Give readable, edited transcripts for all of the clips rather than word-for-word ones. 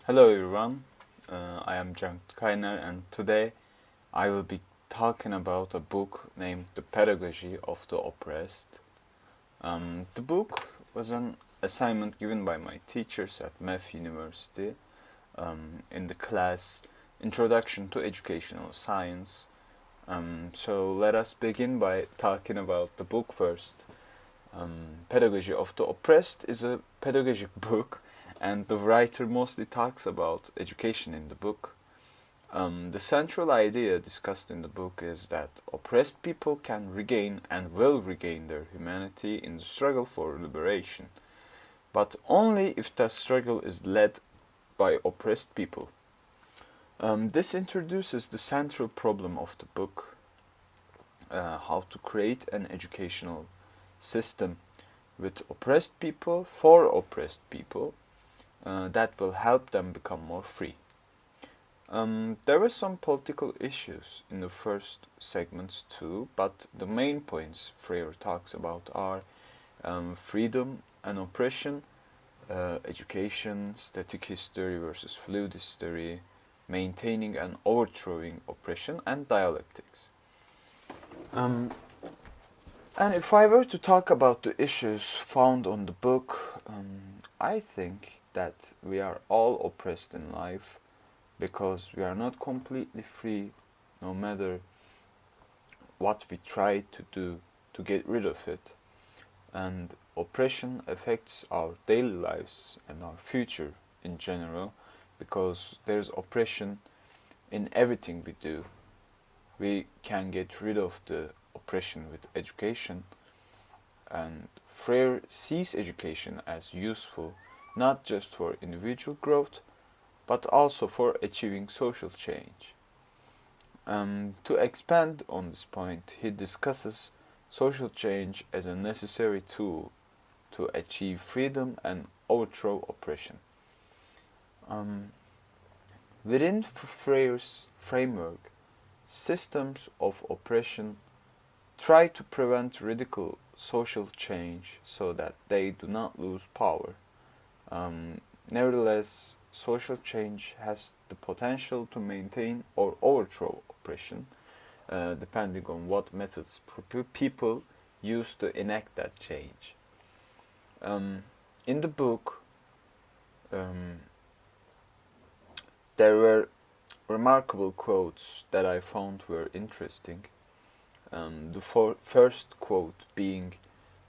Hello everyone, I am Can Kainer and today I will be talking about a book named The Pedagogy of the Oppressed. The book was an assignment given by my teachers at MEF University in the class Introduction to Educational Science. So let us begin by talking about the book first. Pedagogy of the Oppressed is a pedagogic book, and the writer mostly talks about education in the book. The central idea discussed in the book is that oppressed people can regain and will regain their humanity in the struggle for liberation, but only if the struggle is led by oppressed people. This introduces the central problem of the book, how to create an educational system with oppressed people for oppressed people that will help them become more free. There were some political issues in the first segments too, but the main points Freire talks about are freedom and oppression, education, static history versus fluid history, maintaining and overthrowing oppression, and dialectics. And if I were to talk about the issues found on the book, I think that we are all oppressed in life because we are not completely free no matter what we try to do to get rid of it. And oppression affects our daily lives and our future in general because there's oppression in everything we do. We can get rid of the oppression with education, and Freire sees education as useful not just for individual growth but also for achieving social change. To expand on this point, he discusses social change as a necessary tool to achieve freedom and overthrow oppression. Within Freire's framework, systems of oppression try to prevent radical social change so that they do not lose power. Nevertheless, social change has the potential to maintain or overthrow oppression, depending on what methods people use to enact that change. In the book, there were remarkable quotes that I found were interesting. The first quote being,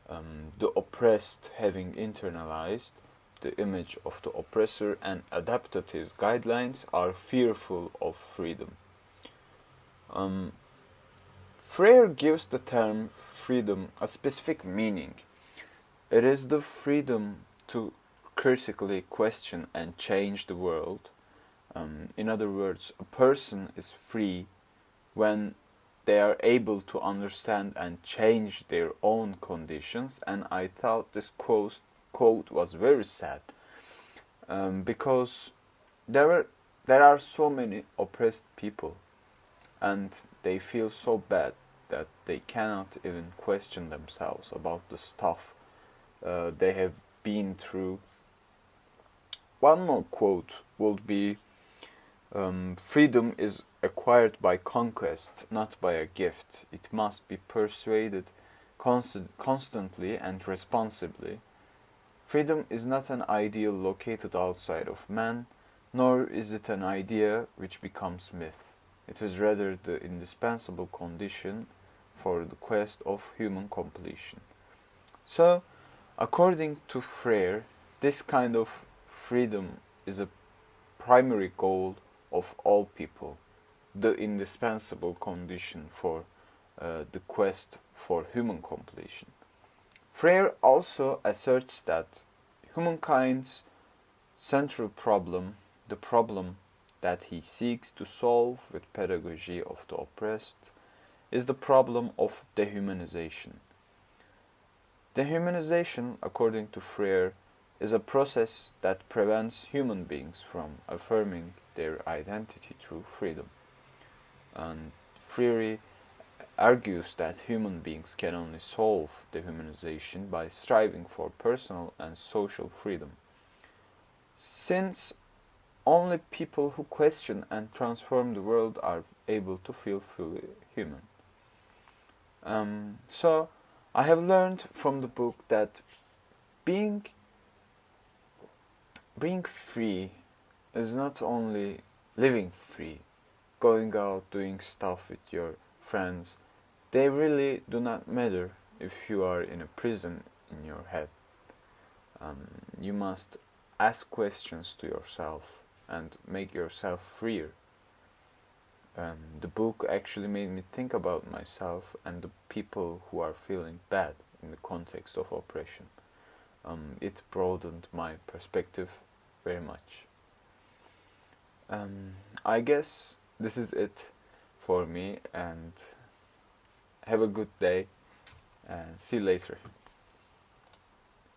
the oppressed having internalized the image of the oppressor and adapted his guidelines are fearful of freedom. Freire gives the term freedom a specific meaning. It is the freedom to critically question and change the world. In other words, a person is free when they are able to understand and change their own conditions, and I thought this quote was very sad, because there are so many oppressed people, and they feel so bad that they cannot even question themselves about the stuff they have been through. One more quote would be, freedom is acquired by conquest, not by a gift. It must be persuaded constantly and responsibly. Freedom is not an ideal located outside of man, nor is it an idea which becomes myth. It is rather the indispensable condition for the quest of human completion. So, according to Freire, this kind of freedom is a primary goal of all people, the indispensable condition for the quest for human completion. Freire also asserts that humankind's central problem, the problem that he seeks to solve with pedagogy of the oppressed, is the problem of dehumanization. Dehumanization, according to Freire, is a process that prevents human beings from affirming their identity through freedom. And Freire argues that human beings can only solve dehumanization by striving for personal and social freedom. Since only people who question and transform the world are able to feel fully human. So I have learned from the book that being free is not only living free, going out, doing stuff with your friends. They really do not matter if you are in a prison in your head. You must ask questions to yourself and make yourself freer. The book actually made me think about myself and the people who are feeling bad in the context of oppression. It broadened my perspective very much. I guess this is it for me, and have a good day and see you later.